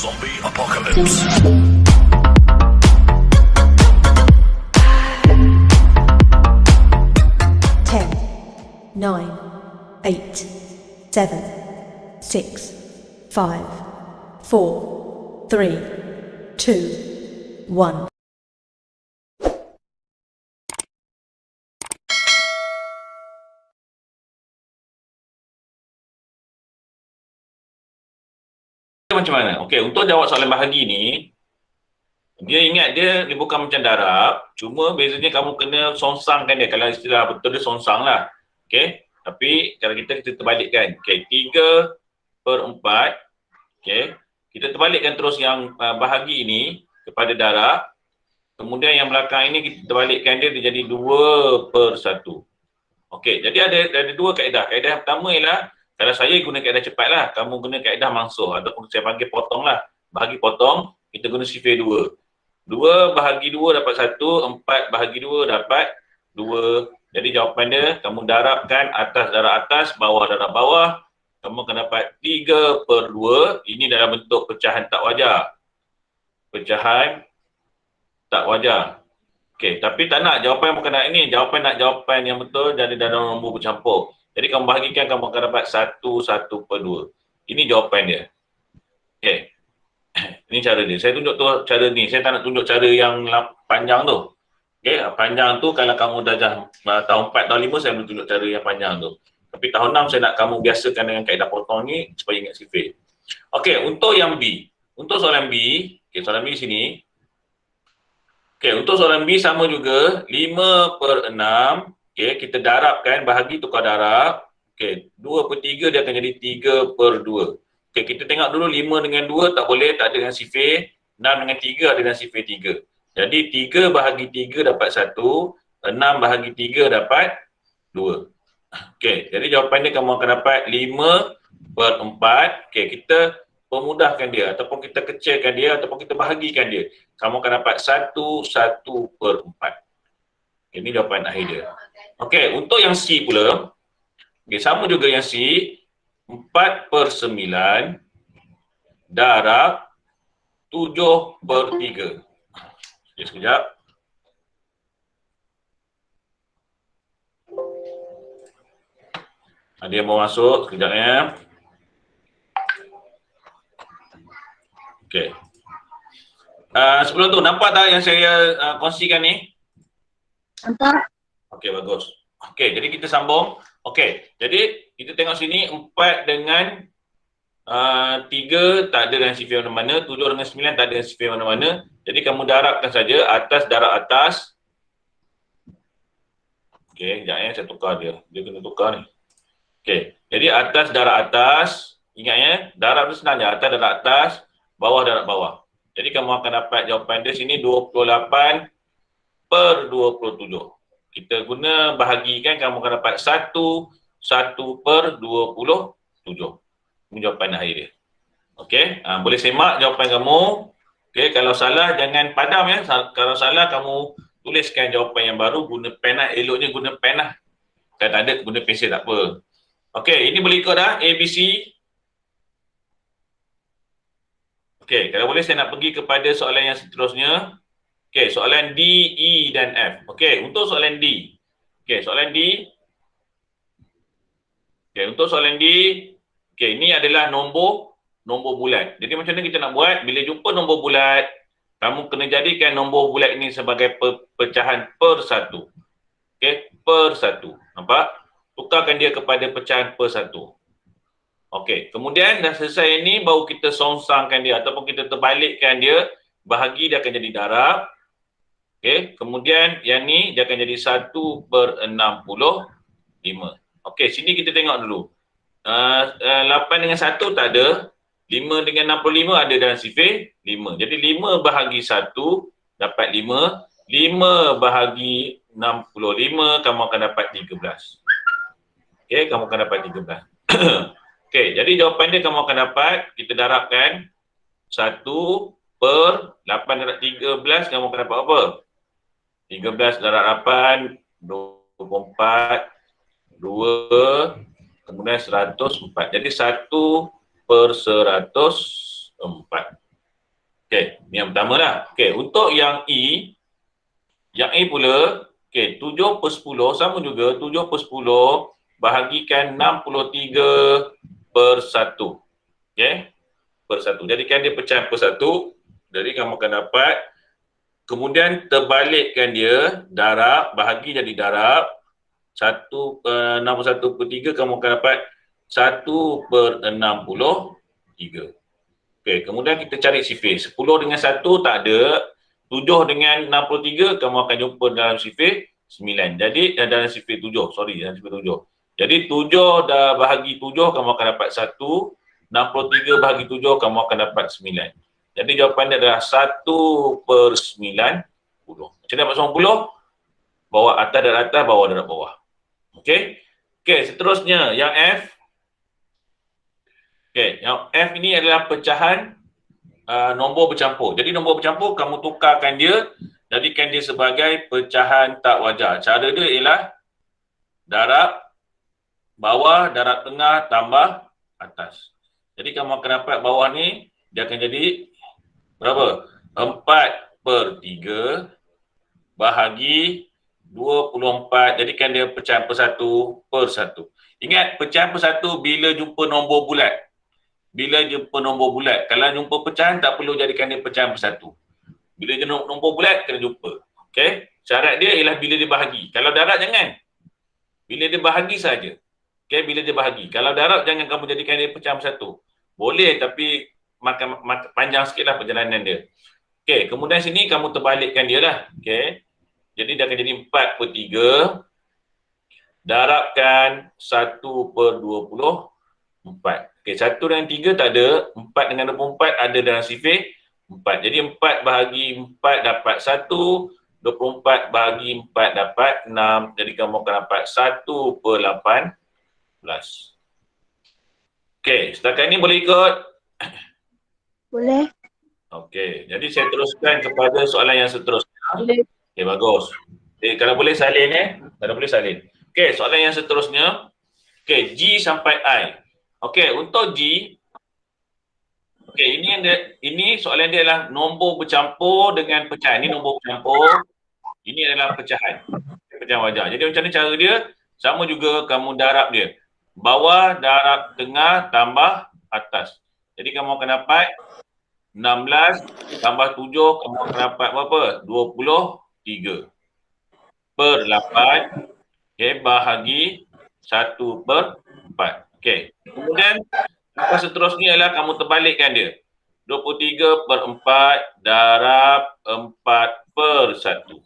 Zombie apocalypse. 10, 9, 8, 7, 6, 5, 4, 3, 2, 1. Macam mana? Okey, untuk jawab soalan bahagi ni, dia ingat dia bukan macam darab, cuma bezanya kamu kena songsangkan dia. Kalau istilah betul dia songsang lah. Okey, tapi kalau kita terbalikkan. Okey, 3/4. Okey, kita terbalikkan terus yang bahagi ini kepada darab. Kemudian yang belakang ini kita terbalikkan dia jadi 2/1. Okey, jadi ada dua kaedah. Kaedah yang pertama ialah kalau saya guna kaedah cepat lah, kamu guna kaedah mangsuh ataupun saya panggil potong lah. Bahagi potong, kita guna sifir 2. 2 bahagi 2 dapat 1, 4 bahagi 2 dapat 2. Jadi jawapan dia, kamu darabkan atas darab atas, bawah darab bawah, kamu akan dapat 3/2. Ini dalam bentuk pecahan tak wajar. Pecahan tak wajar. Okey, tapi tak nak jawapan bukan nak ini. Nak jawapan yang betul dari dalam nombor bercampur. Jadi kamu bahagikan, kamu akan dapat 1/2. Ini jawapan dia. Okey. Ini cara dia. Saya tunjuk tu cara ni. Saya tak nak tunjuk cara yang panjang tu. Okey, panjang tu kalau kamu dah tahun 4, tahun 5 saya boleh tunjuk cara yang panjang tu. Tapi tahun 6 saya nak kamu biasakan dengan kaedah potong ni supaya ingat sifir. Okey, untuk yang B. Untuk soalan B, okey, soalan B sini. Okey, untuk soalan B sama juga, 5/6. Okey, kita darabkan, bahagi tukar darab. Okey, 2/3 dia akan jadi 3/2. Okey, kita tengok dulu 5 dengan 2 tak boleh, tak ada dengan sifir. 6 dengan 3 ada dengan sifir 3. Jadi 3 bahagi 3 dapat 1, 6 bahagi 3 dapat 2. Okey, jadi jawapan dia kamu akan dapat 5/4. Okey, kita pemudahkan dia ataupun kita kecilkan dia ataupun kita bahagikan dia. Kamu akan dapat 1/4. Ini jawapan akhir dia. Okey, untuk yang C pula, okay, sama juga yang C, 4/9 darab 7/3. Okay, sekejap. Ada yang mau masuk, sekejap ya. Okey. Sebelum tu, nampak tak yang saya kongsikan ni? Nampak? Okey, bagus. Okey, jadi kita sambung. Okey, jadi kita tengok sini 4 dengan 3 tak ada dengan sifir mana-mana, 7 dengan 9 tak ada dengan sifir mana-mana. Jadi kamu darabkan saja atas darab atas. Okey, sekejap ya, saya tukar dia. Dia kena tukar ni. Okey, jadi atas darab atas, ingat ya, darab tu senang je, atas darab atas, bawah darab bawah. Jadi kamu akan dapat jawapan dia sini 28/27. Kita guna bahagikan, kamu akan dapat 1/27. Ini jawapan akhir dia. Okey, boleh semak jawapan kamu. Okey, kalau salah jangan padam ya. Kalau salah kamu tuliskan jawapan yang baru, guna pen lah. Eloknya guna pen lah. Kalau tak ada, guna pensel tak apa. Okey, ini boleh ikut dah, A, B, C. Okey, kalau boleh saya nak pergi kepada soalan yang seterusnya. Okey, soalan D, E dan F. Okey, untuk soalan D. Okey, soalan D. Okey, untuk soalan D. Okey, ini adalah nombor bulat. Jadi macam mana kita nak buat? Bila jumpa nombor bulat, kamu kena jadikan nombor bulat ini sebagai pecahan per 1. Okey, per 1. Nampak? Tukarkan dia kepada pecahan per 1. Okey, kemudian dah selesai ini, baru kita songsangkan dia ataupun kita terbalikkan dia, bahagi dia akan jadi darab. Okey, kemudian yang ni dia akan jadi 1/65. Okey, sini kita tengok dulu. 8 dengan 1 tak ada, 5 dengan 65 ada dalam sifir 5. Jadi 5 bahagi 1 dapat 5, 5 bahagi 65 kamu akan dapat 13. Okey, kamu akan dapat 13. Okey, jadi jawapan dia kamu akan dapat, kita darabkan 1/8 darab 13, kamu akan dapat apa? 13 darab 8, 24, 2, kemudian 104. Jadi 1/104. Okey, ni yang pertama lah. Okey, untuk yang E pula, okey, 7/10 sama juga, 7/10 bahagikan 63/1. Okey, per 1. Jadikan dia pecahan per 1. Jadi kamu akan dapat, kemudian terbalikkan dia, darab, bahagi jadi darab. 61/3 kamu akan dapat 1/63. Okey, kemudian kita cari sifir. 10 dengan 1 tak ada. 7 dengan 63 kamu akan jumpa dalam sifir 9. Jadi dalam sifir 7. Dalam sifir 7. Jadi 7 dah bahagi 7 kamu akan dapat 1. 63 bahagi 7 kamu akan dapat 9. Jadi jawapan dia adalah 1/90. Macam mana dapat 90? Bawah atas darab atas, bawah darab bawah. Okey. Okey, seterusnya yang F. Okey, yang F ini adalah pecahan nombor bercampur. Jadi nombor bercampur kamu tukarkan dia, jadikan dia sebagai pecahan tak wajar. Cara dia ialah darab bawah, darab tengah tambah atas. Jadi kamu akan dapat bawah ni dia akan jadi berapa? 4/3 bahagi 24. Jadikan dia pecahan per 1/1. Ingat, pecahan per 1 bila jumpa nombor bulat. Bila jumpa nombor bulat. Kalau jumpa pecahan, tak perlu jadikan dia pecahan per 1. Bila dia nombor bulat, kena jumpa. Okey? Syarat dia ialah bila dia bahagi. Kalau darab, jangan. Bila dia bahagi saja. Okey? Bila dia bahagi. Kalau darab, jangan kamu jadikan dia pecahan per 1. Boleh, tapi panjang sikitlah perjalanan dia. Okey, kemudian sini kamu terbalikkan dia lah. Okey? Jadi dia akan jadi 4/3 darabkan 1/24. Okey, 1 dengan 3 tak ada, 4 dengan 24 ada dalam sifir 4. Jadi 4 bahagi 4 dapat 1, 24 bahagi 4 dapat 6. Jadi kamu akan dapat 1/18. Okey, setakat ni boleh ikut? Boleh. Okey, jadi saya teruskan kepada soalan yang seterusnya. Boleh. Okey, bagus. Kalau boleh salin Kalau boleh salin. Okey, soalan yang seterusnya. Okey, G sampai I. Okey, untuk G. Okey, ini soalan dia adalah nombor bercampur dengan pecahan. Ini nombor bercampur. Ini adalah pecahan. Pecahan wajar. Jadi macam mana cara dia? Sama juga kamu darab dia. Bawah darab tengah tambah atas. Jadi kamu akan dapat 16 tambah 7, kamu akan dapat berapa? 23 per 8. Okey, bahagi 1/4. Okey. Kemudian apa seterusnya ialah kamu terbalikkan dia. 23/4 darab 4/1.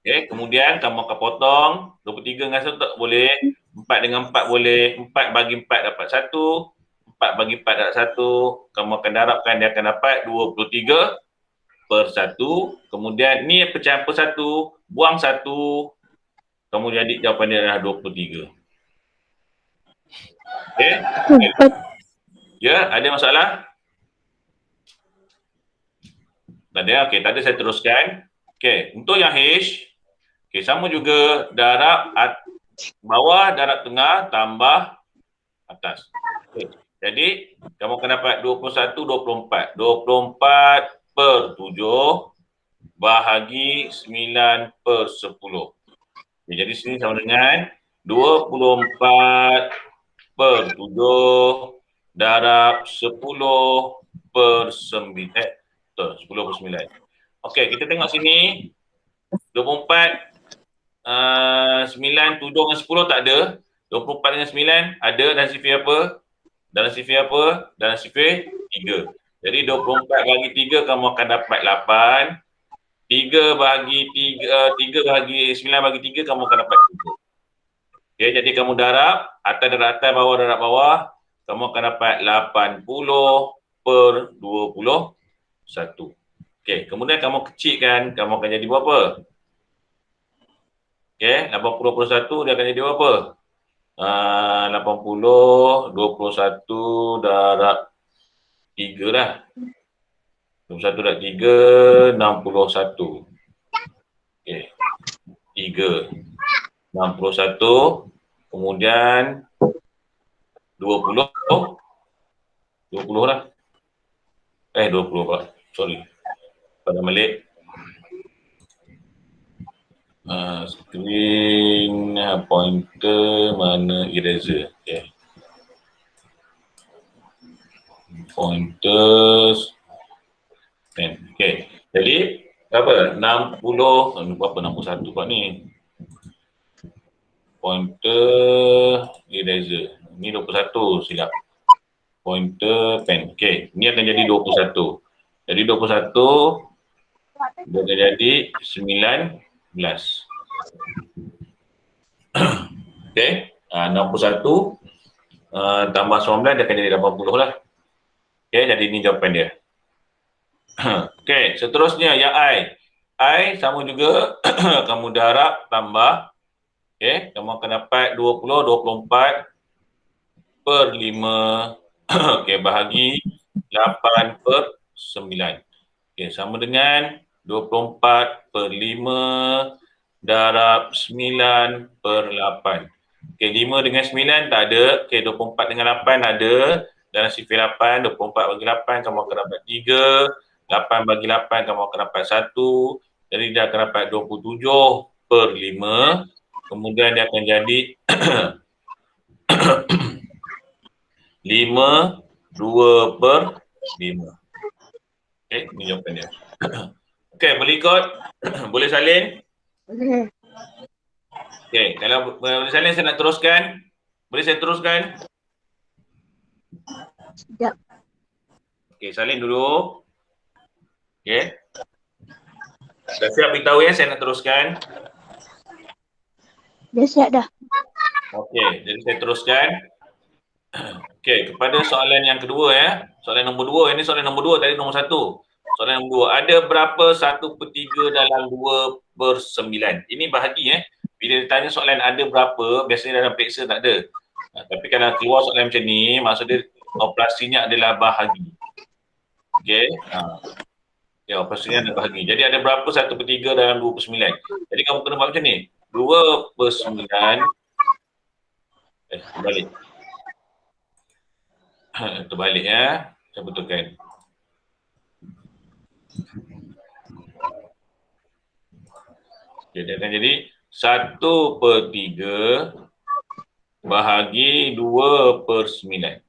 Okey, kemudian kamu akan potong 23 dengan 1 tak boleh, 4 dengan 4 boleh, 4 bagi 4 dapat 1, 4 bagi 4 dapat 1, kamu akan darabkan dia akan dapat 23/1. Kemudian ni pecahan per 1, buang 1, kamu jadi jawapan dia adalah 23. Okey? Ya, ada masalah? Tak ada? Okey, tak ada, saya teruskan. Okey, untuk yang H, okey, sama juga darab bawah, darab tengah tambah atas. Okay. Jadi, kamu akan dapat 21/24. 24/7 bahagi 9/10. Okay, jadi sini sama dengan 24/7 darab 10/9. 10/9. Okey, kita tengok sini. 24, 9, 7 dengan 10 tak ada. 24 dengan 9 ada dalam sifir apa? Dalam sifir apa? Dalam sifir 3. Jadi 24 bagi 3 kamu akan dapat 8. 3 bagi 9 bagi 3 kamu akan dapat 3. Okay, jadi kamu darab atas, bawah, darab bawah. Kamu akan dapat 80/21. Okey, kemudian kamu kecilkan, kamu akan jadi berapa? Okey, 80/21 dia akan jadi berapa? 80, 21 darab 3 lah. 21 darab 3, 61. Okey, 3, 61. Kemudian 20 lah. 20 Pak. Sorry. Pada balik. Screen, pointer, mana eraser. Okay. Pointers. Okay. Jadi, berapa? 60, berapa 61 kat ni? Pointer, eraser. Ni 21, silap. Pointer, pen. Okay. Ni akan jadi 21. Jadi 21, dia akan jadi 19. Okay. 61 tambah 19 dia akan jadi 80 lah. Okay, jadi ini jawapan dia. Okay, seterusnya yang I. I sama juga kamu darab tambah. Okay, kamu akan dapat 20, 24 per 5. Okay, bahagi 8 per 9. Okay, sama dengan 24 per 5 darab 9 per 8. Okay, 5 dengan 9 tak ada. Okay, 24 dengan 8 ada. Dalam sifir 8, 24 bagi 8 kamu akan dapat 3. 8 bagi 8 kamu akan dapat 1. Jadi dia akan dapat 27 per 5. Kemudian dia akan jadi 5, 2 per 5. Okay, ini jawapan dia. Okay, boleh ikut? Boleh salin? Boleh. Okay, kalau boleh salin saya nak teruskan. Boleh saya teruskan? Sekejap. Okay, salin dulu. Okay. Dah siap beritahu ya, saya nak teruskan. Dah siap dah. Okey, jadi saya teruskan. Okey, kepada soalan yang kedua ya. Soalan nombor 2, ini soalan nombor 2 tadi nombor 1. Soalan nombor 2, ada berapa 1/3 dalam 2/9? Ini bahagi ya. Bila ditanya soalan ada berapa, biasanya dalam periksa tak ada. Tapi kalau keluar soalan macam ni, maksud dia operasinya adalah bahagi. Okey. Ya, operasinya adalah bahagi. Jadi ada berapa 1/3 dalam 2/9? Jadi kamu kena buat macam ni. 2/9 terbalik. Terbalik ya. Saya betulkan. Okay, dia akan jadi 1/3 bahagi 2/9.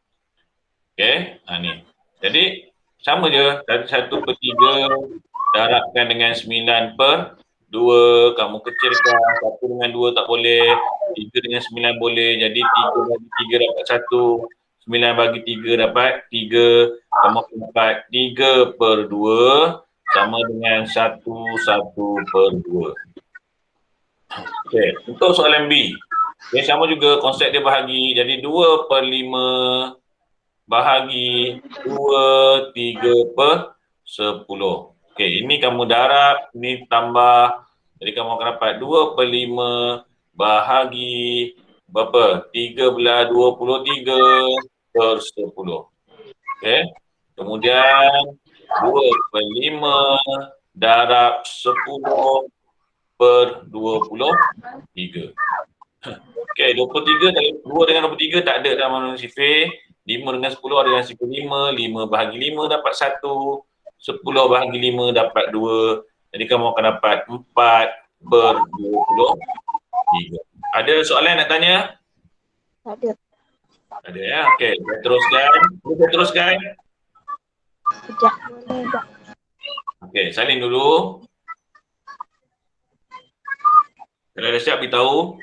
Okey, ni. Jadi sama je, 1/3 darabkan dengan 9/2, kamu kecilkan 1 dengan 2 tak boleh, 3 dengan 9 boleh, jadi 3 bagi 3 dapat 1, 9 bagi 3 dapat 3, kamu dapat 3/2 sama dengan 1/2. Okey, untuk soalan B. Okay, sama juga konsep dia bahagi, jadi 2/5 bahagi 2/3/10. Okey, ini kamu darab, ini tambah. Jadi kamu akan dapat 2/5 bahagi berapa? 13/23/10. Okey. Kemudian 2/5 darab 10/23. Okey, 23 tadi 2 dengan 23 tak ada dalam manual sifir. 5 dengan 10 ada dalam sifir 5. 5 bahagi 5 dapat 1. 10 bahagi 5 dapat 2. Jadi kamu akan dapat 4/23. Ada soalan nak tanya? Tak ada. Ada ya? Okey, saya teruskan. Saya teruskan. Sekejap. Boleh dah. Okey, salin dulu. Kalau dah siap, beritahu.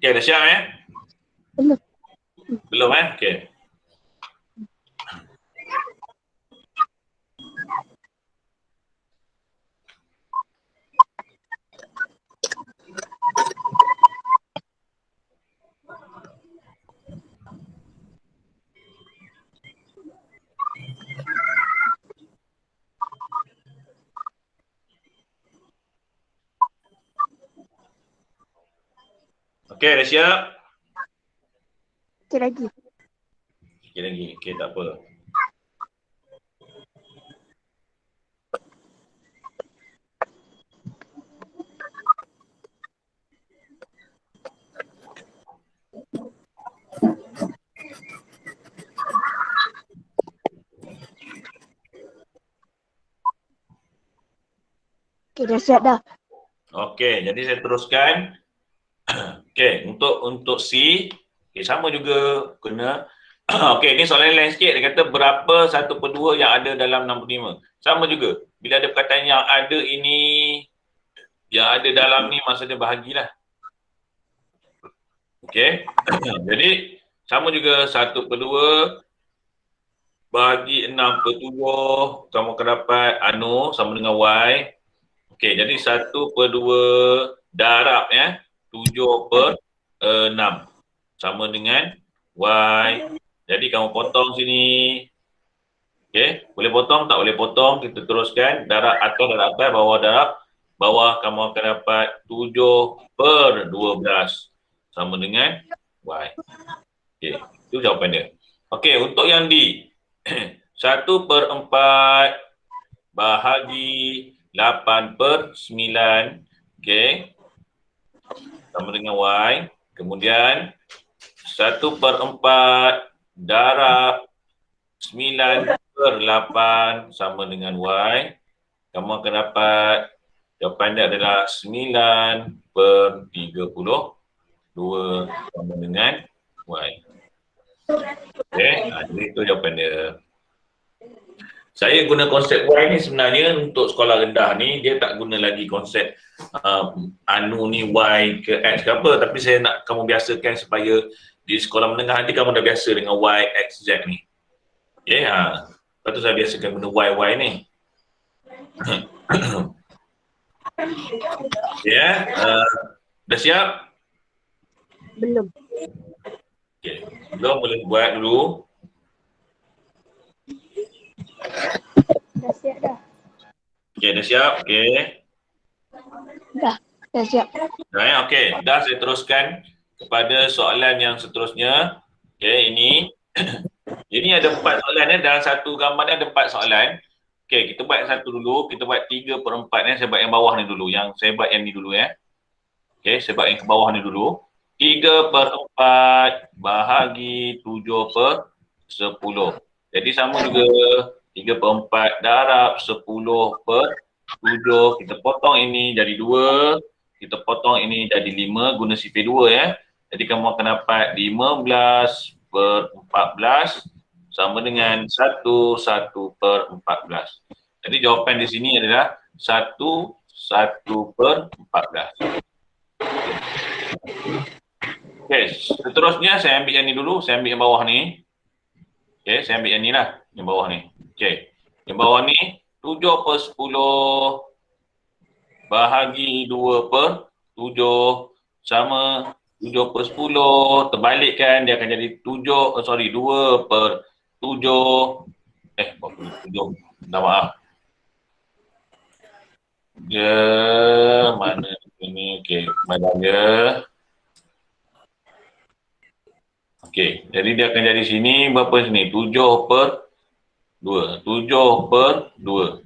Okey, dah siap Belum. Belum Okey. Okey, dah siap? Sikit lagi. Sikit lagi. Okey, tak apa. Okey, dah siap dah. Okey, jadi saya teruskan. Okey, untuk C, okay, sama juga kena. Okey, ni soalan lain sikit. Dia kata berapa 1/2 yang ada dalam 65. Sama juga. Bila ada perkataan yang ada ini, yang ada dalam ni maksudnya bahagilah. Okey. Jadi sama juga 1/2 bagi 6/7, kamu akan dapat anu sama dengan Y. Okey, jadi 1/2 darab 7/6 sama dengan Y. Jadi kamu potong sini. Okey, boleh potong tak boleh potong, kita teruskan darab atas darab atas, bawah darab bawah, kamu akan dapat 7/12 sama dengan Y. Okey, itu jawapan dia. Okey, untuk yang D. 1/4 bahagi 8/9. Okey. Sama dengan Y. Kemudian 1/4 darab 9/8 sama dengan Y. Kamu akan dapat jawapan dia adalah 9/32 sama dengan Y. Okey, jadi itu jawapan dia. Saya guna konsep Y ni sebenarnya untuk sekolah rendah ni, dia tak guna lagi konsep anu ni Y ke X ke apa, tapi saya nak kamu biasakan supaya di sekolah menengah nanti kamu dah biasa dengan Y, X, Z ni. Okay, lepas tu saya biasakan guna Y ni. Ya, dah siap? Belum. Okay, belum boleh buat dulu. Dah siap dah. Okay, dah siap? Okay. Dah siap. Dah, okay. Dah, saya teruskan kepada soalan yang seterusnya. Okay, ini. Ini ada 4 soalan dalam satu gambar ni ada 4 soalan. Okay, kita buat yang satu dulu. Kita buat 3/4 ni. Saya buat yang bawah ni dulu. Saya buat yang ni dulu ya. Okay, saya buat yang ke bawah ni dulu. 3/4 bahagi 7/10. Jadi sama juga 3/4 darab 10/7. Kita potong ini jadi 2. Kita potong ini jadi 5 guna sifir 2 ya. Jadi kamu akan dapat 15/14 sama dengan 1/14. Jadi jawapan di sini adalah 1/14. Okey, seterusnya saya ambil yang ni dulu. Saya ambil yang bawah ni. Okey, saya ambil yang ni lah. Yang bawah ni. Okey, yang bawah ni 7/10 bahagi 2/7 sama 7/10. Terbalikkan dia akan jadi 2/7. 7. Minta maaf. Dia mana ini? Okey, mana dia? Okey, jadi dia akan jadi sini berapa sini? 7/2. 7/2.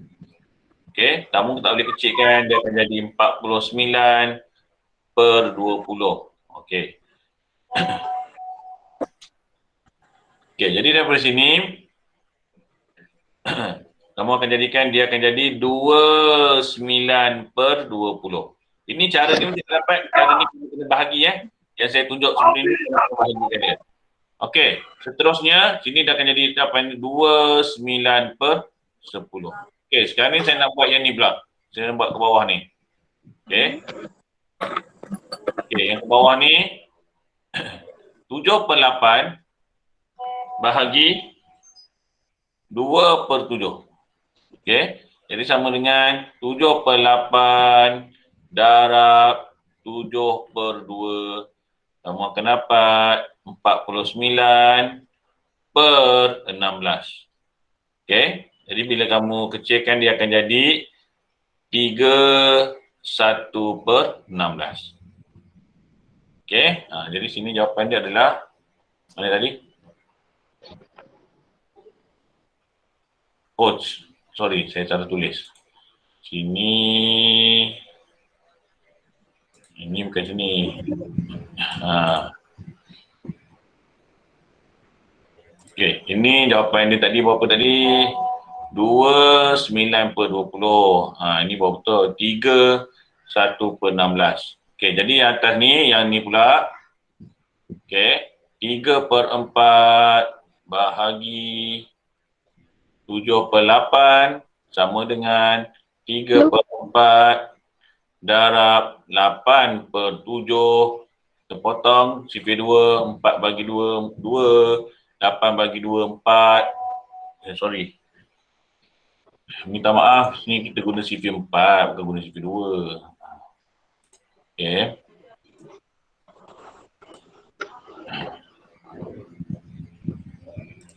Okey, kamu tak boleh kecilkan, dia akan jadi 49/20. Okey. Okey, jadi daripada sini kamu akan jadikan dia akan jadi 29/20. Ini cara ni mesti dapat, cara ni kena bahagi yang saya tunjuk sebelum ni bahagikan dia. Okey, seterusnya sini dah akan jadi dapat 29/10. Okey, sekarang ni saya nak buat yang ni pula. Saya nak buat ke bawah ni. Okey. Okey, yang ke bawah ni 7/8 bahagi 2/7. Okey, jadi sama dengan 7/8 darab 7/2. Kamu akan dapat 49/16. Okey, jadi bila kamu kecilkan dia akan jadi 31/16. Okey, jadi sini jawapan dia adalah mana tadi? Oh, sorry, saya salah tulis. Sini. Ini bukan sini. Okey, ini jawapan dia tadi berapa tadi? 29/20. Ini baru betul. 31/16. Okey, jadi yang atas ni, yang ni pula. Okey, 3/4 bahagi 7/8 sama dengan 3/4 darab 8/7 terpotong sifir 2, 4 bagi 2, 2, 8 bagi 2, 4. Sorry. Minta maaf, ni kita guna sifir 4, bukan guna sifir 2. Okey.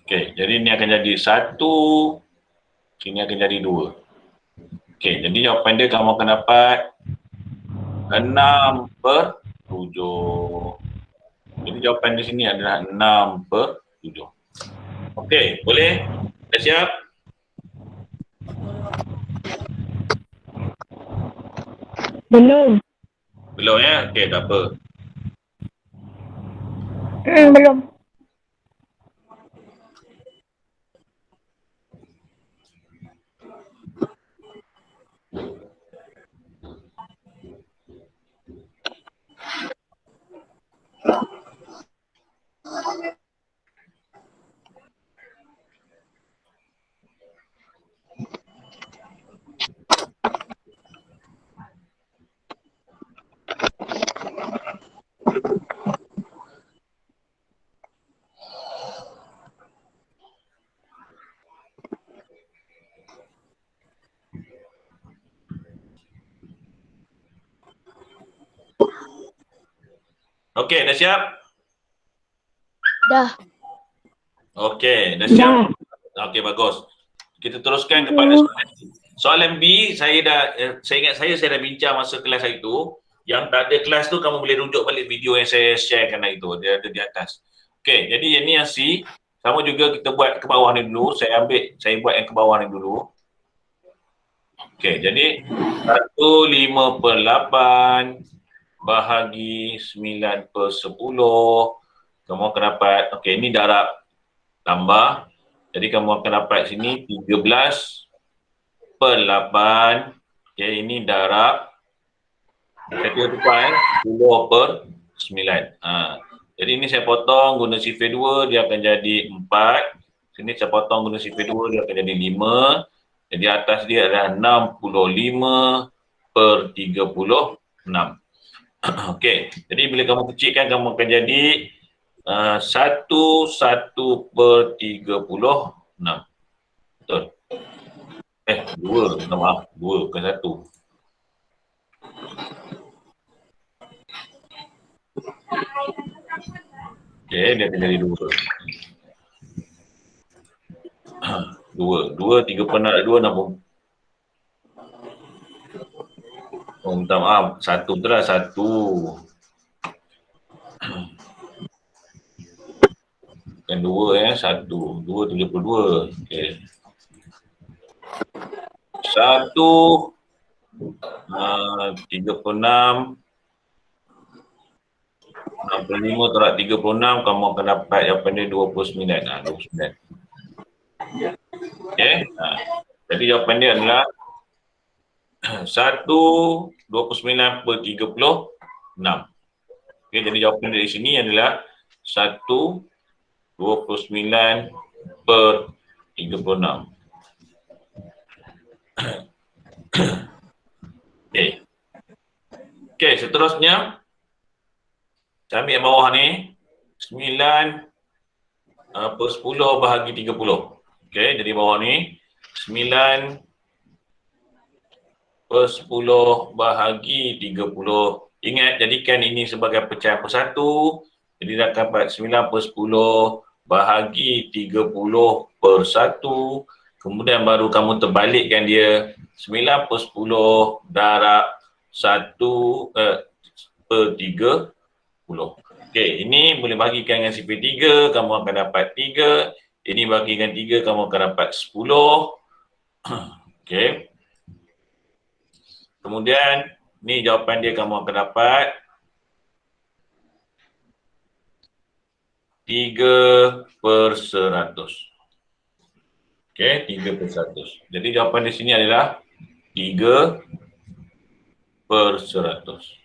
Okey, jadi ni akan jadi 1, sini akan jadi 2. Okey, jadi jawapan dia kamu akan dapat 6/7. Jadi jawapan di sini adalah 6/7. Okey, boleh? Dah siap? Belum. Belum ya? Okey, tak apa. Belum. Okey, dah siap? Dah. Okey, dah siap? Okey, bagus. Kita teruskan kepada soalan B. Saya ingat saya dah bincang masa kelas hari tu. Yang tak ada kelas tu kamu boleh rujuk balik video yang saya sharekan hari tu. Dia ada di atas. Okey, jadi yang ni yang C. Sama juga kita buat ke bawah ni dulu. Saya buat yang ke bawah ni dulu. Okey, jadi 1/5/8 bahagi 9/10. Kamu akan dapat, okey, ini darab tambah. Jadi kamu akan dapat sini 13/8. Okey, ini darab. Saya kira tuan 10/9. Jadi ini saya potong guna sifir 2, dia akan jadi 4. Sini saya potong guna sifir 2, dia akan jadi 5. Jadi atas dia adalah 65/36. Okey, jadi bila kamu kecilkan, kamu akan jadi 1/36. Betul? 2, minta maaf. 2, bukan 1. Okey, dia akan jadi 2. 2, 3/2, 6. Oh, minta maaf. 1 tu lah, 1. Bukan 2 ya, 1. 2, 72. Okey. 1, 36, 65 tolak 36, kamu akan dapat jawapan dia 29. 29. Okey. Jadi jawapan dia adalah 1/29/36. Okey, jadi jawapan dia di sini adalah 1/29/36. Okey. Okey, seterusnya saya ambil yang bawah ni 9/10 bahagi 30. Okey, jadi bawah ni 9/10 bahagi 30. Ingat, jadikan ini sebagai pecahan persatu. Jadi dah dapat 9/10 bahagi 30/1. Kemudian baru kamu terbalikkan dia 9/10 darab 1/30. Okey, ini boleh bagikan dengan sifir 3, kamu akan dapat 3. Ini bagikan 3, kamu akan dapat 10. Okey. Kemudian, ni jawapan dia, kamu akan dapat 3/100. Okey, 3/100. Jadi jawapan di sini adalah 3/100.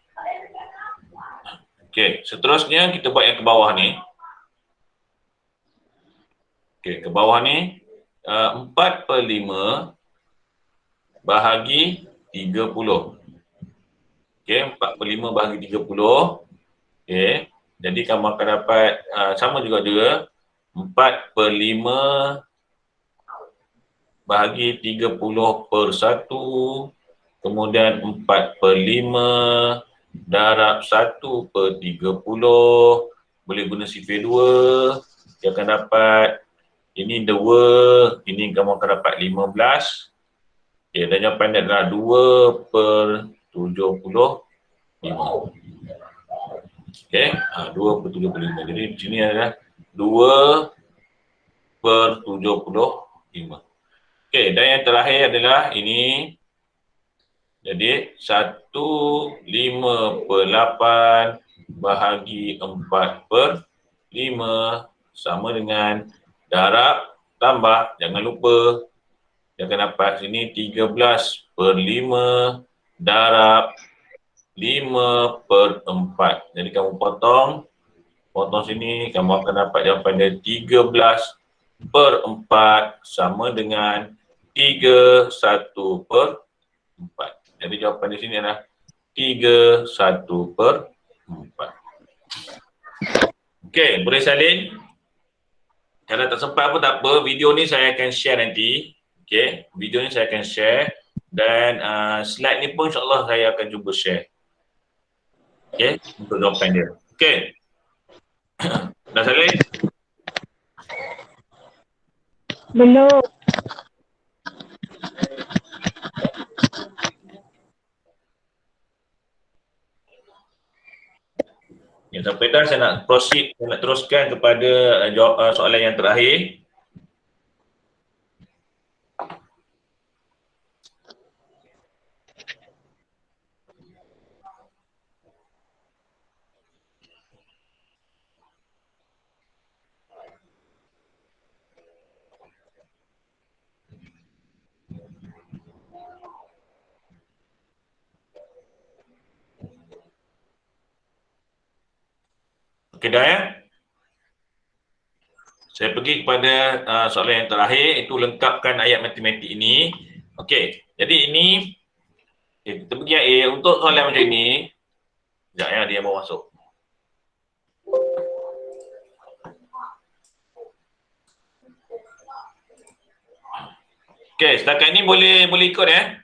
Okey, seterusnya kita buat yang ke bawah ni. Okey, ke bawah ni 4/5 bahagi 30. Okey, 4/5 bahagi 30. Okey, jadi kamu akan dapat sama juga dia 4/5 bahagi 30/1, kemudian 4/5 darab 1/30. Boleh guna sifir 2. Dia akan dapat ini 2, ini kamu akan dapat 15. Okey, dan jawapan dia adalah 2/75. Okey, 2/75. Jadi di sini adalah 2/75. Okey, dan yang terakhir adalah ini. Jadi 1/5/8 bahagi 4/5 sama dengan darab tambah, jangan lupa dia akan dapat sini 13/5 darab 5/4. Jadi kamu potong sini, kamu akan dapat jawapan dia 13/4 sama dengan 3/1/4. Jadi jawapan di sini adalah 3/1/4. Okey, boleh salin? Kalau tak sempat pun tak apa, video ni saya akan share nanti. Okey, video ni saya akan share dan slide ni pun insyaAllah saya akan cuba share. Okey, untuk jawapan dia. Okey. Dah salin? Belum. Ya, sampai dah saya nak proceed, saya nak teruskan kepada soalan yang terakhir. Okey dah ya. Saya pergi kepada soalan yang terakhir, itu lengkapkan ayat matematik ini. Okey, jadi ini kita pergi A. Untuk soalan macam ini, sekejap ya, dia mau masuk. Okey, setakat ni boleh ikut ya?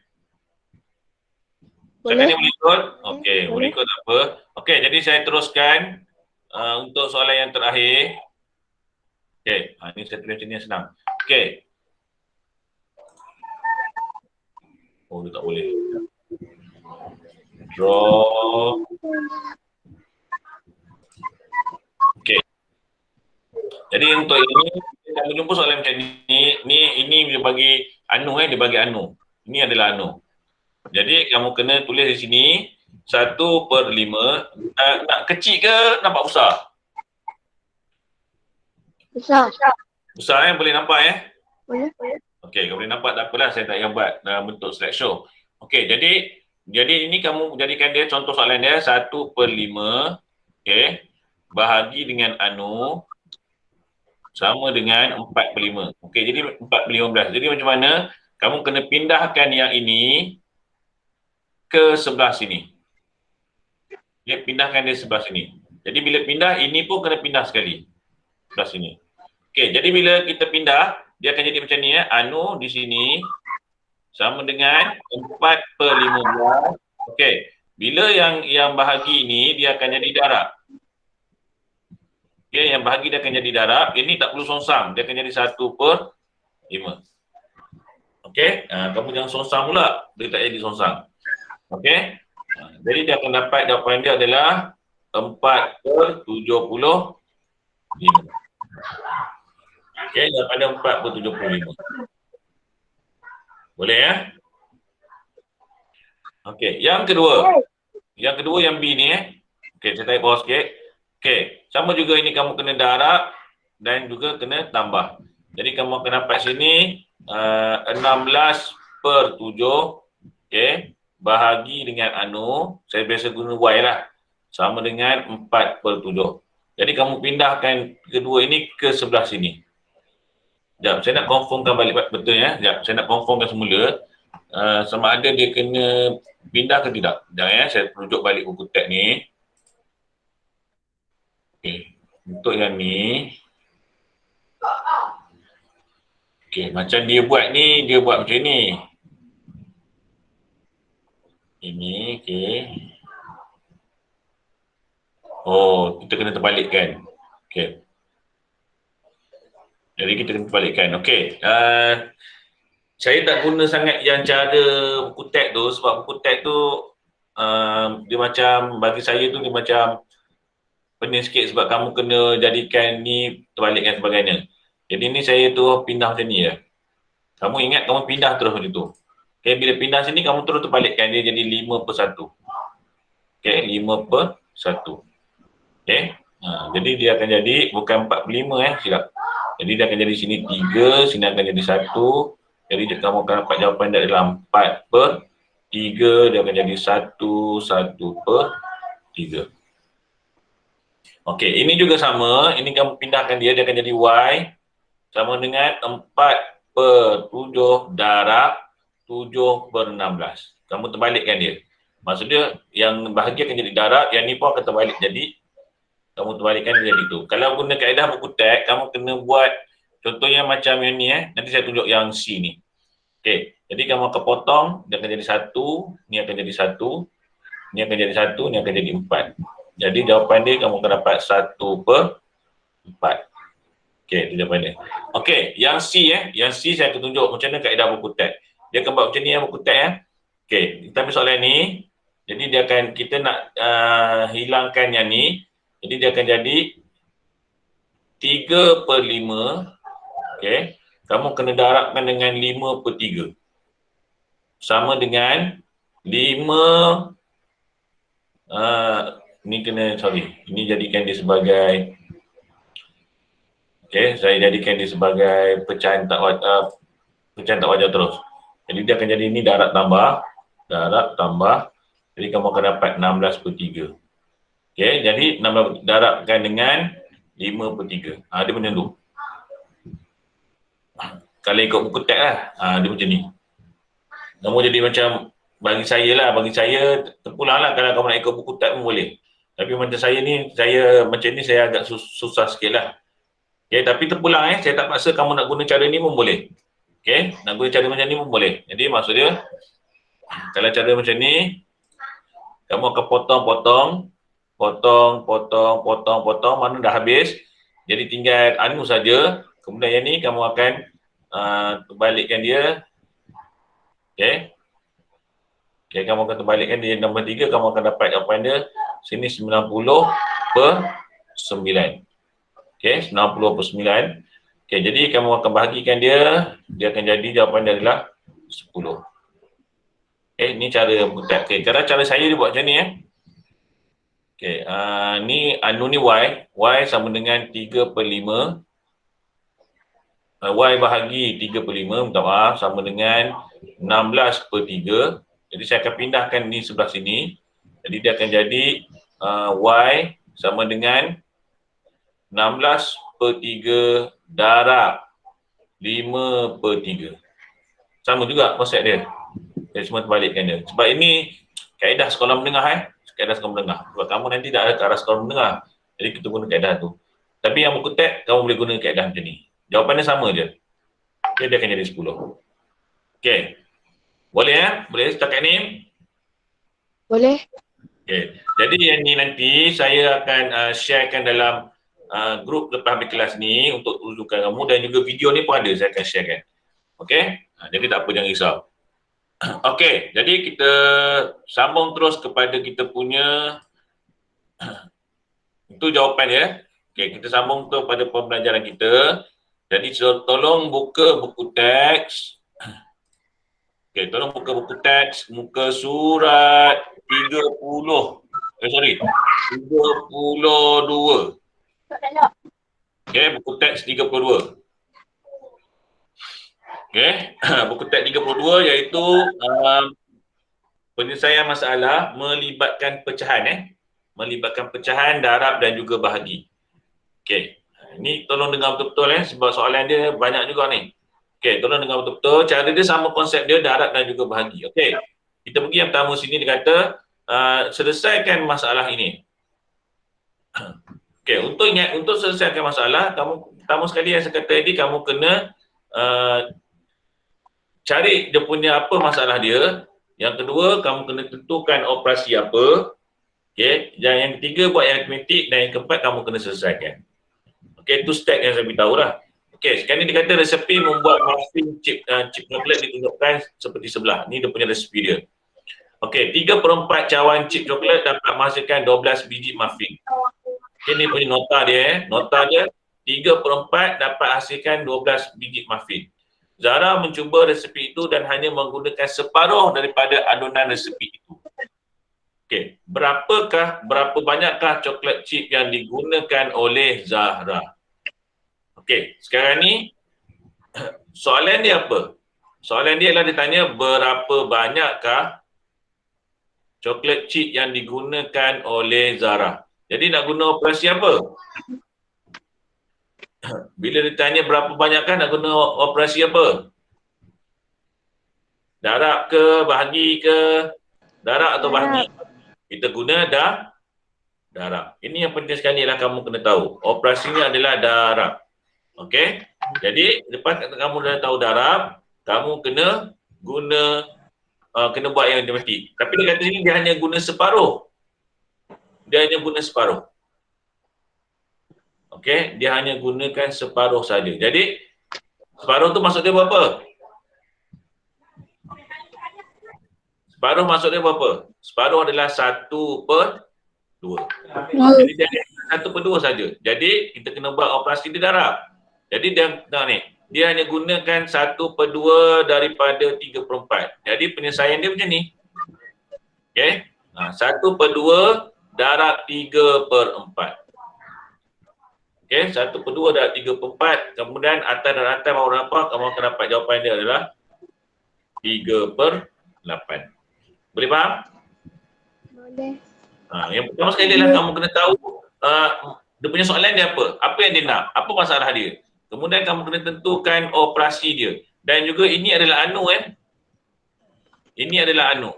Setakat ni boleh ikut? Okey, boleh ikut tak apa. Okey, jadi saya teruskan untuk soalan yang terakhir. Okey, ini saya tulis sini yang senang. Okey. Oh, dia tak boleh. Draw. Okey. Jadi untuk ini, kita akan jumpa soalan macam ni. Ini dia bagi anu dia bagi anu. Ini adalah anu. Jadi kamu kena tulis di sini 1/5. Nak kecil ke nampak besar? Besar. Besar boleh nampak Boleh. Okey, kalau boleh nampak tak apalah, saya tak payah buat dalam bentuk slideshow. Okey, jadi ini kamu jadikan dia contoh soalan dia 1/5. Okey, bahagi dengan anu sama dengan 4/5. Okey, jadi 4/15. Jadi macam mana? Kamu kena pindahkan yang ini ke sebelah sini. Dia pindahkan dia sebelah sini. Jadi bila pindah, ini pun kena pindah sekali. Sebelah sini. Okey, jadi bila kita pindah, dia akan jadi macam ni ya. Anu di sini sama dengan 4/15. Okey, bila yang bahagi ini dia akan jadi darab. Okey, yang bahagi dia akan jadi darab. Ini tak perlu songsang, dia akan jadi 1/5. Okey, kamu jangan songsang pula, dia tak jadi songsang. Okey, jadi dia akan dapat jawapan dia adalah 4/75. Okey, daripada 4/75. Boleh ya? Okey, yang kedua. Yang kedua yang B ni Okey, saya tarik bawah sikit. Okey, sama juga ini kamu kena darab dan juga kena tambah. Jadi kamu akan dapat sini 16/7, okey, bahagi dengan saya biasa guna Y lah, sama dengan 4/7. Jadi kamu pindahkan kedua ini ke sebelah sini. Sekejap, saya nak confirmkan balik betul ya. Sekejap, saya nak confirmkan semula. Sama ada dia kena pindah ke tidak. Sekejap ya, saya rujuk balik buku teks ni. Okey, untuk yang ni. Okey, macam dia buat ni, dia buat macam ni. Ini, okey. Oh, kita kena terbalikkan. Okey. Jadi kita kena terbalikkan. Okey. Saya tak guna sangat yang cara buku teks tu sebab buku teks tu dia macam, bagi saya tu dia macam pening sikit sebab kamu kena jadikan ni terbalikkan sebagainya. Jadi ni saya tu pindah macam ni je. Kamu ingat kamu pindah terus macam tu. Okay, bila pindah sini kamu terus terbalikkan dia jadi 5/1. Okay, 5/1. Okay, jadi dia akan jadi bukan 45 silap. Jadi dia akan jadi sini 3, sini akan jadi 1. Jadi kamu akan dapat jawapan dari dalam 4/3, dia akan jadi 1/3. Okey, ini juga sama. Ini kamu pindahkan dia akan jadi Y sama dengan 4/7 darab 7/16. Kamu terbalikkan dia. Maksudnya yang bahagia akan jadi darab, yang ni pun akan terbalik jadi, kamu terbalikkan dia jadi tu. Kalau guna kaedah buku teks, kamu kena buat contohnya macam yang ni nanti saya tunjuk yang C ni. Okey, jadi kamu akan potong, dia akan jadi 1, ni akan jadi 1, ni akan jadi 1, ni akan jadi 4. Jadi jawapan dia kamu akan dapat 1/4. Okey, itu jawapan dia. Okey, yang C yang C saya akan tunjuk macam mana kaedah buku teks. Dia akan buat macam ni buku teks Okey, kita ambil soalan ni. Jadi dia akan, kita nak hilangkan yang ni. Jadi dia akan jadi 3/5. Okey, kamu kena darabkan dengan 5/3. Sama dengan 5 ni kena, ini jadikan dia sebagai, okey, saya jadikan dia sebagai pecahan tak wajar terus. Jadi dia akan jadi ni darab tambah. Jadi kamu akan dapat 16/3. Okey, jadi darabkan dengan 5/3. Dia macam tu. Kalau ikut buku teks lah, dia macam ni. Kamu jadi macam, bagi saya terpulang lah. Kalau kamu nak ikut buku teks pun boleh. Tapi macam saya ni, macam ni saya agak susah sikit lah. Okay, tapi terpulang saya tak paksa kamu nak guna cara ni pun boleh. Okay, nak guna cara macam ni pun boleh. Jadi maksud dia, kalau cara macam ni, kamu akan potong, mana dah habis. Jadi tinggal saja. Kemudian yang ni kamu akan terbalikkan dia. Okay. Okay, kamu akan terbalikkan dia nombor 3, kamu akan dapat jawapan dia sini 90/9. Okay, 90/9. Okay, jadi kamu akan bahagikan dia akan jadi jawapan dia adalah 10. Okay, ni cara buat. Okay, cara saya dia buat macam ni Okay, ni ni Y sama dengan 3/5. Y bahagi 3/5, minta maaf, sama dengan 16/3. Jadi saya akan pindahkan ni sebelah sini. Jadi dia akan jadi Y sama dengan 16/3 darab 5/3. Sama juga konsep dia. Saya cuma terbalikkan dia. Sebab ini kaedah sekolah menengah kaedah sekolah menengah. Sebab kamu nanti dah ada ke arah sekolah menengah. Jadi kita guna kaedah tu. Tapi yang buku teks, kamu boleh guna kaedah macam ni. Jawapannya sama je. Okay, dia akan jadi 10. Okay. Boleh Boleh setakat ni? Boleh. Okay. Jadi yang ni nanti saya akan sharekan dalam grup lepas habis kelas ni untuk rujukan kamu, dan juga video ni pun ada saya akan sharekan. Okay. Jadi tak apa, jangan risau. Okay. Jadi kita sambung terus kepada kita punya itu jawapan dia. Okay. Kita sambung tu pada pembelajaran kita. Jadi tolong buka buku teks. Okey, tolong buka buku teks muka surat 32. 32. Okey, buku teks 32. Okey, buku teks 32 iaitu penyelesaian masalah melibatkan pecahan melibatkan pecahan, darab dan juga bahagi. Okey. Ini tolong dengar betul-betul sebab soalan dia banyak juga ni. Okey, tolong dengar betul-betul. Cara dia sama konsep dia, darab dan juga bahagi. Okey. Kita pergi yang pertama sini, dia kata selesaikan masalah ini. Okey, untuk selesaikan masalah, kamu pertama sekali yang saya kata tadi, kamu kena cari dia punya apa masalah dia. Yang kedua, kamu kena tentukan operasi apa. Okey, dan yang ketiga buat yang aritmetik, dan yang keempat kamu kena selesaikan. Okey, itu step yang saya beritahu lah. Okey, sekarang ni dia kata resepi membuat muffin chip coklat ditunjukkan seperti sebelah. Ni dia punya resepi dia. Okey, 3/4 cawan chip coklat dapat menghasilkan 12 biji muffin. Okay, ni punya nota dia. Nota dia 3/4 dapat hasilkan 12 biji muffin. Zara mencuba resepi itu dan hanya menggunakan separuh daripada adunan resepi itu. Okey, berapa banyakkah coklat chip yang digunakan oleh Zahra? Okey, sekarang ni soalan dia apa? Soalan dia adalah ditanya berapa banyakkah coklat chip yang digunakan oleh Zahra. Jadi nak guna operasi apa? Bila ditanya berapa banyakkah, nak guna operasi apa? Darab ke, bahagi ke? Darab atau bahagi? Kita guna darab. Ini yang penting sekali lah kamu kena tahu. Operasinya adalah darab. Okey? Jadi, lepas kamu dah tahu darab, kamu kena guna, kena buat yang matematik. Tapi dia kata sini dia hanya guna separuh. Dia hanya guna separuh. Okey? Dia hanya gunakan separuh saja. Jadi, separuh tu maksud dia berapa? Separuh maksud dia berapa? Separuh adalah 1/2. Jadi dia 1/2 saja. Jadi kita kena buat operasi di darab. Jadi dia hanya gunakan 1/2 daripada 3/4. Jadi penyelesaian dia macam ni. Okey? 1/2 darab 3/4. Okey, 1/2 darab 3/4. Kemudian atas dan atas baru apa? Kamu akan dapat jawapan dia adalah 3/8. Boleh faham? Boleh. Yang pertama sekali adalah kamu kena tahu dia punya soalan dia apa? Apa yang dia nak? Apa masalah dia? Kemudian kamu kena tentukan operasi dia. Dan juga ini adalah anu Ini adalah anu.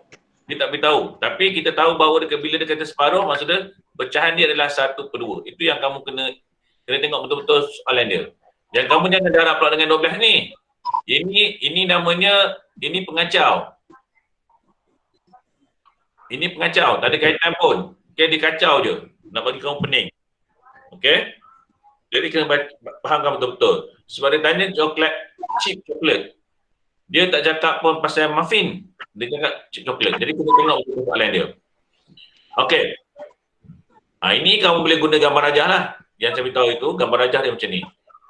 Dia tak beritahu. Tapi kita tahu bahawa bila dia kata separuh, maksudnya pecahan dia adalah 1/2. Itu yang kamu kena tengok betul-betul soalan dia. Dan kamu jangan darab pula dengan 12 ni. Ini namanya, ini pengacau. Ini pengacau, tak ada kaitan pun. Okey, dia kacau je. Nak bagi kamu pening. Okey? Jadi kena fahamkan betul-betul. Sebab dia tanya chip coklat. Dia tak cakap pun pasal muffin. Dia cakap chip coklat. Jadi kena tengok betul soalan dia. Okey. Ini kamu boleh guna gambar rajah lah. Yang saya beritahu itu, gambar rajah dia macam ni.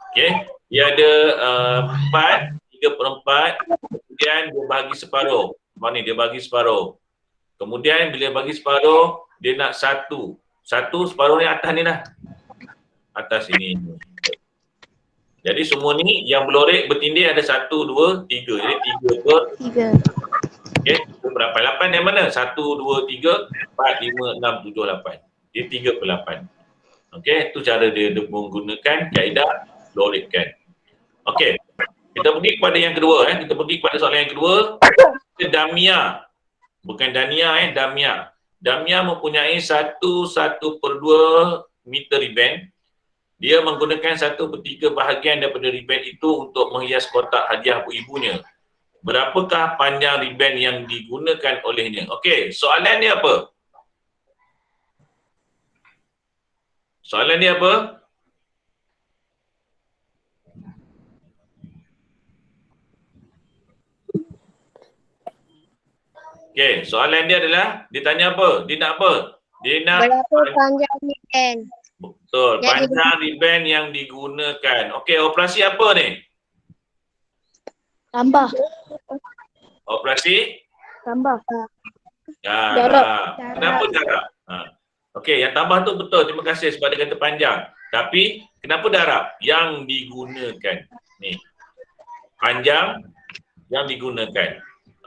Okey? Dia ada 3/4. Kemudian dia bagi separuh. Mana ni? Dia bagi separuh. Kemudian bila bagi separuh, dia nak satu. Separuh ni atas ni lah. Atas sini. Jadi semua ni yang berlorek bertindih ada 1, 2, 3. Jadi 3/3. Okey, 8 yang mana? 1, 2, 3, 4, 5, 6, 7, 8. Dia 3/8. Okey, itu cara dia menggunakan kaedah lorekkan. Okey, kita pergi kepada yang kedua. Kita pergi kepada soalan yang kedua. Damia. Bukan Dania, Damia. Damia mempunyai 1/2 meter ribbon. Dia menggunakan 1/3 bahagian daripada ribbon itu untuk menghias kotak hadiah ibunya. Berapakah panjang ribbon yang digunakan olehnya? Okey, soalan dia apa? Soalan dia apa? Okey, soalan dia adalah, dia tanya apa? Dia nak apa? Dia nak Berapa panjang ribbon? Betul, panjang ribbon yang digunakan. Okey, operasi apa ni? Tambah. Operasi? Tambah. Darab. Kenapa darab? Okey, yang tambah tu betul. Terima kasih sebab dia kata panjang. Tapi kenapa darab? Yang digunakan. Ni. Panjang yang digunakan.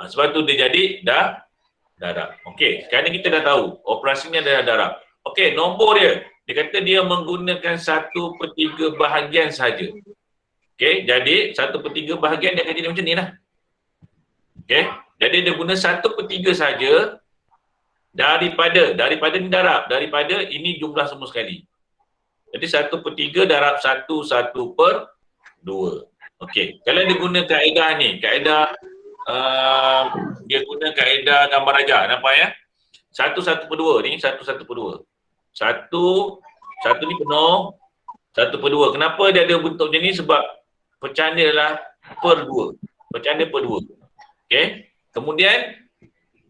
Sebab tu dia jadi darab. Okey, sekarang ni kita dah tahu operasinya adalah darab. Okey, nombor dia. Dia kata dia menggunakan 1/3 bahagian saja. Okey, jadi 1/3 bahagian dia akan jadi macam ni lah. Okey, jadi dia guna 1/3 saja daripada ni darab. Daripada ini jumlah semua sekali. Jadi 1/3 darab 1/2. Okey, kalau dia guna kaedah ni, dia guna kaedah gambar rajah, nampak ya? 1/2 ni 1/2. Satu ni penuh, 1/2. Kenapa dia ada bentuk macam ni? Sebab pecahan dia adalah per 2. Pecahan dia per 2. Okey. Kemudian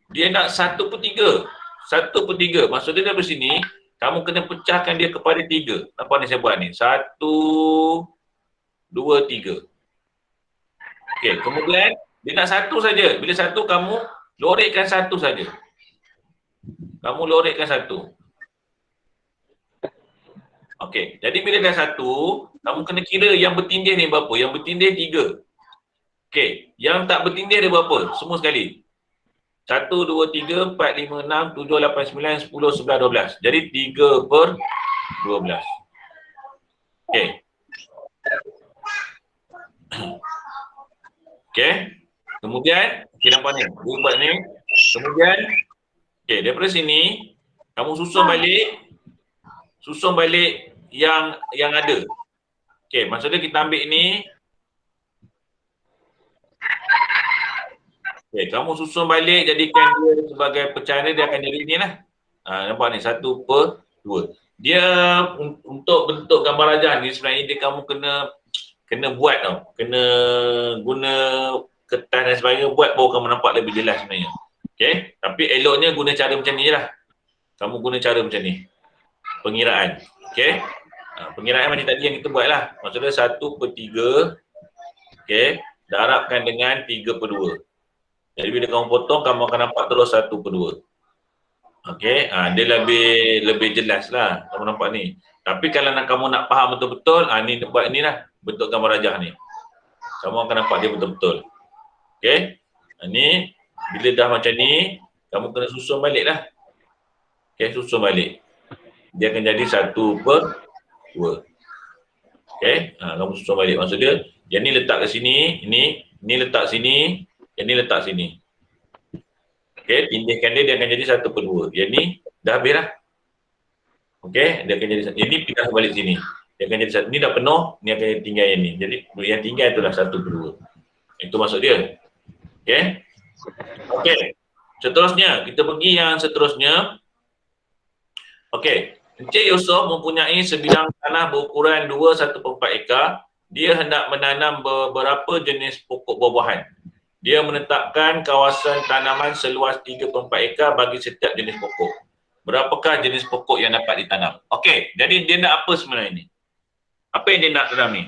dia nak 1/3. 1/3. Maksud dia dari sini, kamu kena pecahkan dia kepada 3. Apa ni saya buat ni? 1, 2, 3. Okey, kemudian dia nak 1 saja. Bila 1 kamu lorekkan 1 saja. Kamu lorekkan 1. Okey, jadi bila dah 1, kamu kena kira yang bertindih ni berapa? Yang bertindih 3. Okey, yang tak bertindih dia berapa? Semua sekali. 1, 2, 3, 4, 5, 6, 7, 8, 9, 10, 11, 12. Jadi 3/12. Okey. Okey. Kemudian, okey nampak ni. Dia buat ni. Kemudian, okey, daripada sini, kamu susun balik yang ada. Okey, maksudnya kita ambil ni. Okey, kamu susun balik, jadikan dia sebagai pecahan dia akan jadi ni lah. Nampak ni, 1/2. Dia untuk bentuk gambar rajah ni sebenarnya kamu kena buat tau. Kena guna kertas dan sebagainya buat baru kamu nampak lebih jelas sebenarnya. Okey, tapi eloknya guna cara macam ni lah. Kamu guna cara macam ni. Pengiraan. Okey. Pengiraan macam tadi yang kita buat lah. Maksudnya 1/3. Okey. Darabkan dengan 3/2. Jadi bila kamu potong, kamu akan nampak terus 1/2. Okey. Dia lebih jelas lah. Kamu nampak ni. Tapi kalau kamu nak faham betul-betul, ni buat ni lah. Bentuk gambar rajah ni. Kamu akan nampak dia betul-betul. Okey. Ni bila dah macam ni, kamu kena susun balik lah. Okey, susun balik. Dia akan jadi 1/2. Okey, kamu susun balik. Maksud dia, yang ni letak ke sini, ni letak sini, yang ni letak sini. Okey, tindihkan dia akan jadi 1/2. Yang ni dah habis lah. Okey, dia akan jadi, yang ni pindah balik sini. Dia akan jadi satu. Ni dah penuh, ni akan tinggal yang ni. Jadi yang tinggal itulah 1/2. Itu maksud dia. Okey. Okey. Seterusnya, kita pergi yang seterusnya. Okey. Encik Yusof mempunyai sebidang tanah berukuran 2/1/4 ekar. Dia hendak menanam beberapa jenis pokok buah-buahan. Dia menetapkan kawasan tanaman seluas 3/4 ekar bagi setiap jenis pokok. Berapakah jenis pokok yang dapat ditanam? Okey, jadi dia nak apa sebenarnya ni? Apa yang dia nak tanam ni?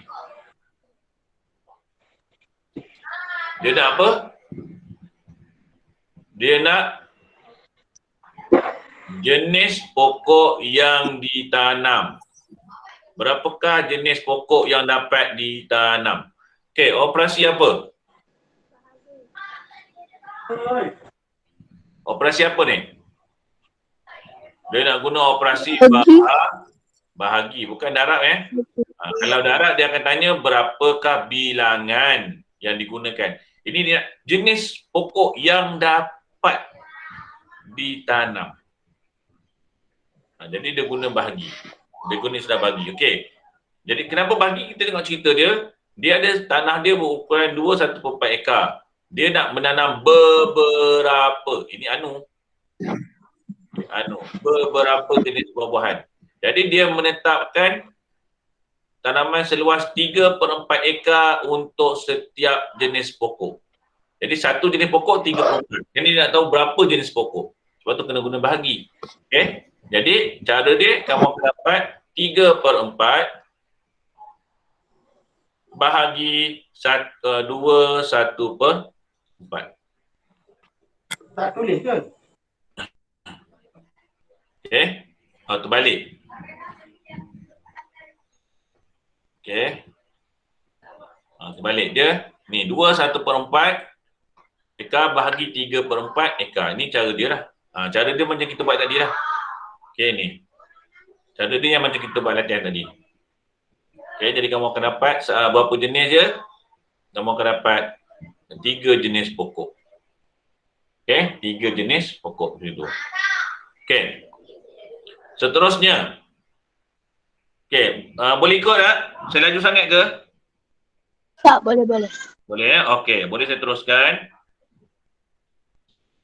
Dia nak apa? Dia nak jenis pokok yang ditanam. Berapakah jenis pokok yang dapat ditanam? Okey, operasi apa? Operasi apa ni? Dia nak guna operasi bahagi, bukan darab Kalau darab dia akan tanya berapakah bilangan yang digunakan. Ini dia jenis pokok yang dapat ditanam. Jadi dia guna bahagi. Dia guna istilah bahagi. Okey. Jadi kenapa bahagi? Kita tengok cerita dia. Dia ada tanah dia berukuran 2/1/4 ekar. Dia nak menanam beberapa. Ini beberapa jenis buah-buahan. Jadi dia menetapkan tanaman seluas 3/4 ekar untuk setiap jenis pokok. Jadi satu jenis pokok 3/4. Jadi dia nak tahu berapa jenis pokok. Sebab tu kena guna bahagi. Okey. Jadi cara dia kamu akan dapat 3/4 bahagi 2/1/4. Tak tulis ke? Okey. Terbalik. Okey. Terbalik dia. Ni 2/1/4 Eka bahagi 3/4 Eka. Ini cara dia lah. Cara dia macam kita buat tadi lah. Okey ni. Cara dia yang macam kita buat latihan tadi. Okey, jadi kamu akan dapat berapa jenis je? Kamu akan dapat 3 jenis pokok. Okey, 3 jenis pokok macam tu. Okey. Seterusnya. Okey, boleh ikut tak? Saya laju sangat ke? Tak, boleh. Boleh. Okey, boleh saya teruskan.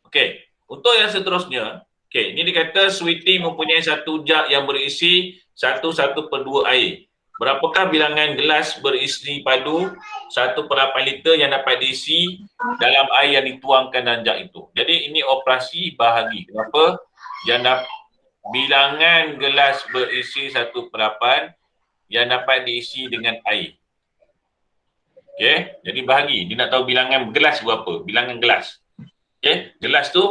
Okey, untuk yang seterusnya, okey, ini dikata sweetie mempunyai satu jug yang berisi 1/1/2 air. Berapakah bilangan gelas berisi padu 1/8 liter yang dapat diisi dalam air yang dituangkan dalam jug itu? Jadi ini operasi bahagi. Kenapa? Yang bilangan gelas berisi 1/8 yang dapat diisi dengan air. Okey, jadi bahagi. Dia nak tahu bilangan gelas berapa? Bilangan gelas. Okey, gelas tu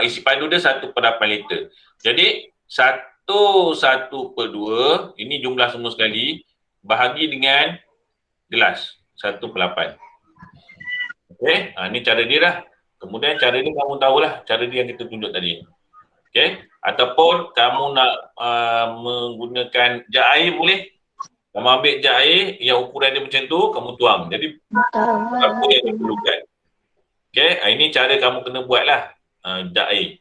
isi padu dia 1/8 liter. Jadi 1/1/2 ini jumlah semua sekali bahagi dengan gelas 1/8. Okey, ini cara dia lah. Kemudian cara dia kamu tahulah cara dia yang kita tunjuk tadi. Okey, ataupun kamu nak menggunakan jug air boleh. Kamu ambil jug air yang ukuran dia macam tu, kamu tuang. Jadi apa yang diperlukan. Okey, ini cara kamu kena buatlah jug air.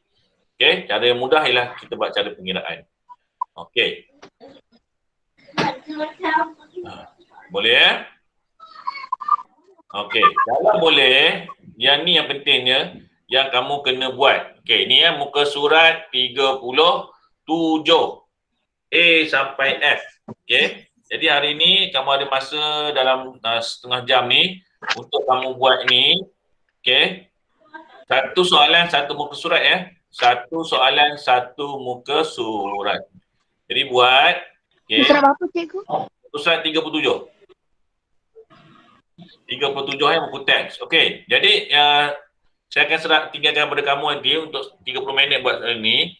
Okey, cara yang mudah ialah kita buat cara pengiraan. Okey. Boleh ya? Okey, kalau boleh, yang ni yang pentingnya yang kamu kena buat. Okey, ni ya muka surat 37. A sampai F. Okey. Jadi hari ni kamu ada masa dalam setengah jam ni untuk kamu buat ni. Okey. Satu soalan satu muka surat ya. Satu soalan satu muka surat. Jadi buat. Okay. Surat berapa cikgu? Surat 37. 37 muka teks. Okey. Jadi saya akan tinggalkan kepada kamu nanti untuk 30 minit buat ni.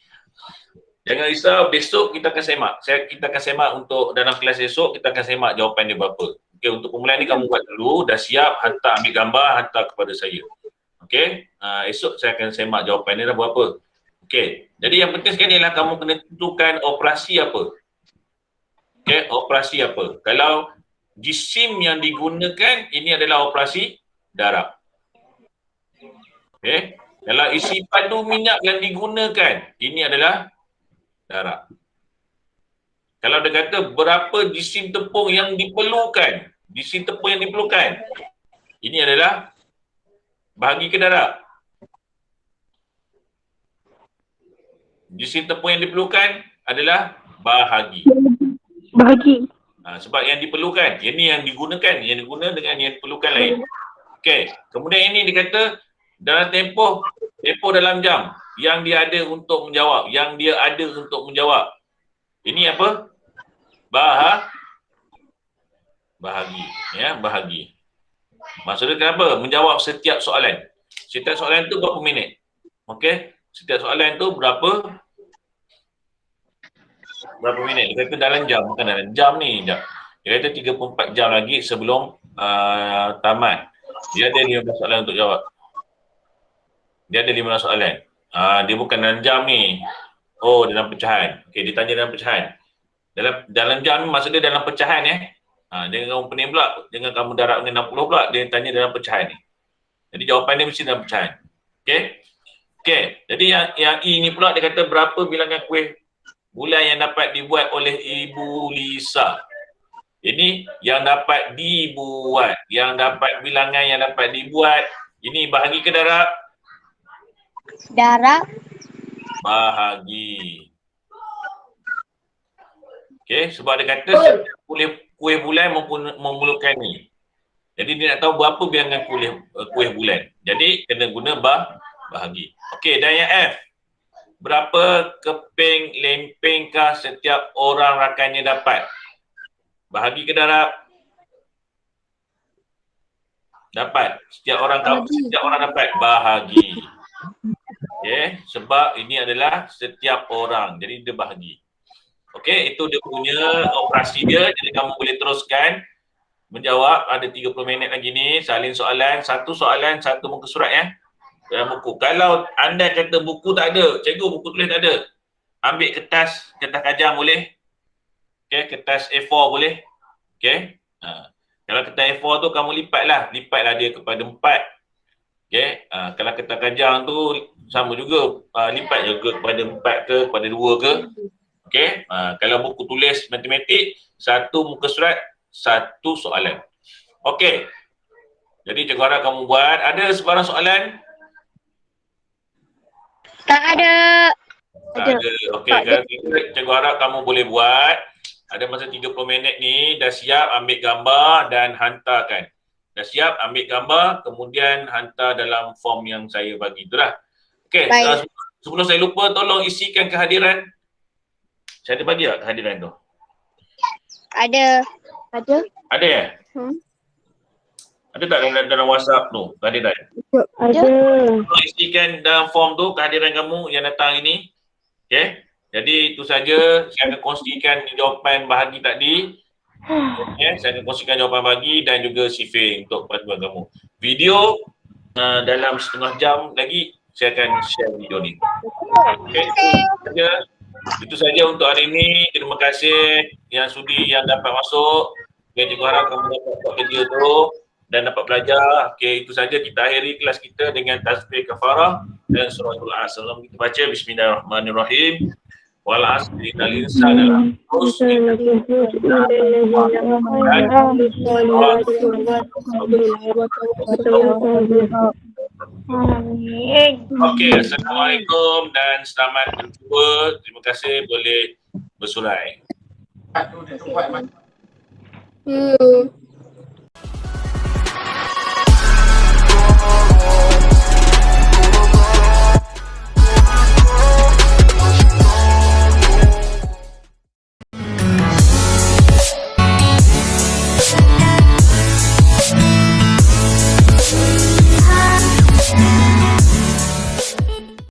Jangan risau, besok kita akan semak. Kita akan semak untuk dalam kelas esok, kita akan semak jawapan dia berapa. Okey, untuk permulaan ni kamu buat dulu, dah siap, hantar, ambil gambar, hantar kepada saya. Okey, esok saya akan semak jawapan dia dah berapa. Okey, jadi yang penting sekali ialah kamu kena tentukan operasi apa. Okey, operasi apa. Kalau jisim yang digunakan, ini adalah operasi darab. Okey, kalau isi padu minyak yang digunakan, ini adalah darab. Kalau dia kata berapa jisim tepung yang diperlukan, jisim tepung yang diperlukan, ini adalah bahagi ke darab? Jisim tepung yang diperlukan adalah bahagi. Bahagi. Sebab yang diperlukan, ini yang digunakan, yang diguna dengan yang diperlukan lain. Okey, kemudian ini dikata dalam tempoh dalam jam yang dia ada untuk menjawab, Ini apa? Bahagi, ya, bahagi. Maksudnya kenapa? Menjawab setiap soalan. Setiap soalan tu berapa minit? Okey, setiap soalan tu berapa minit? Dia kata dalam jam, bukan dalam jam ni. Dia kata 34 jam lagi sebelum tamat. Dia ada 15 soalan untuk jawab. Dia ada 15 soalan. Dia bukan dalam jam ni. Oh, dalam pecahan. Okey, dia tanya dalam pecahan. Dalam jam ni maksud dia dalam pecahan jangan kamu pening pula. Jangan kamu darab dengan 60 pula. Dia tanya dalam pecahan ni. Jadi jawapan dia mesti dalam pecahan. Okey. Okey. Jadi yang E ni pula dia kata berapa bilangan kuih bulan yang dapat dibuat oleh Ibu Lisa. Ini yang dapat dibuat. Yang dapat bilangan yang dapat dibuat. Ini bahagi ke darab? Darab. Bahagi. Okey, sebab dia kata kuih bulan memerlukan ni. Jadi dia nak tahu berapa bilangan kuih bulan. Jadi kena guna bahagi. Okey, dan yang F. Berapa keping lempengkah setiap orang rakannya dapat? Bahagi ke darab? Dapat. Setiap orang dapat bahagi. Okey, sebab ini adalah setiap orang. Jadi dia bahagi. Okey, itu dia punya operasi dia. Jadi kamu boleh teruskan menjawab. Ada 30 minit lagi ni, salin soalan, satu soalan, satu muka surat ya. Dalam buku. Kalau anda kata buku tak ada, cikgu buku tulis tak ada, ambil kertas kajang boleh. Okay, kertas A4 boleh. Okay. Kalau kertas A4 tu kamu lipatlah dia kepada 4. Okay. Kalau kertas kajang tu sama juga, lipat juga kepada 4 ke, kepada 2 ke. Okay. Kalau buku tulis matematik, satu muka surat, satu soalan. Okay. Jadi cikgu harap kamu buat. Ada sebarang soalan? Tak ada. Tak ada. Okey, kalau cikgu harap kamu boleh buat. Ada masa 30 minit ni, dah siap ambil gambar dan hantarkan. Dah siap ambil gambar, kemudian hantar dalam form yang saya bagi. Itulah. Okey, Baik. sebelum saya lupa, tolong isikan kehadiran. Saya ada bagi tak kehadiran tu? Ada. Ada? Ada ya? Ada tak dalam WhatsApp tu kehadiran? Ada. Tolong isikan dalam form tu kehadiran kamu yang datang ini. Okey. Jadi itu saja, saya akan kongsikan jawapan bahagi tadi. Okay, saya akan kongsikan jawapan bahagi dan juga CV untuk bantuan kamu. Video dalam setengah jam lagi saya akan share video ni. Okay, itu saja untuk hari ini. Terima kasih yang sudi yang dapat masuk. Okay, cikgu harap kamu dapat buat kerja tu dan dapat belajar. Okay, itu saja, kita akhiri kelas kita dengan tasbih kafarah dan suratul asr. Kita baca bismillahirrahmanirrahim. Wal asri innal insana Okey, assalamualaikum dan selamat berjumpa. Terima kasih, boleh bersurai. Satu dia buat.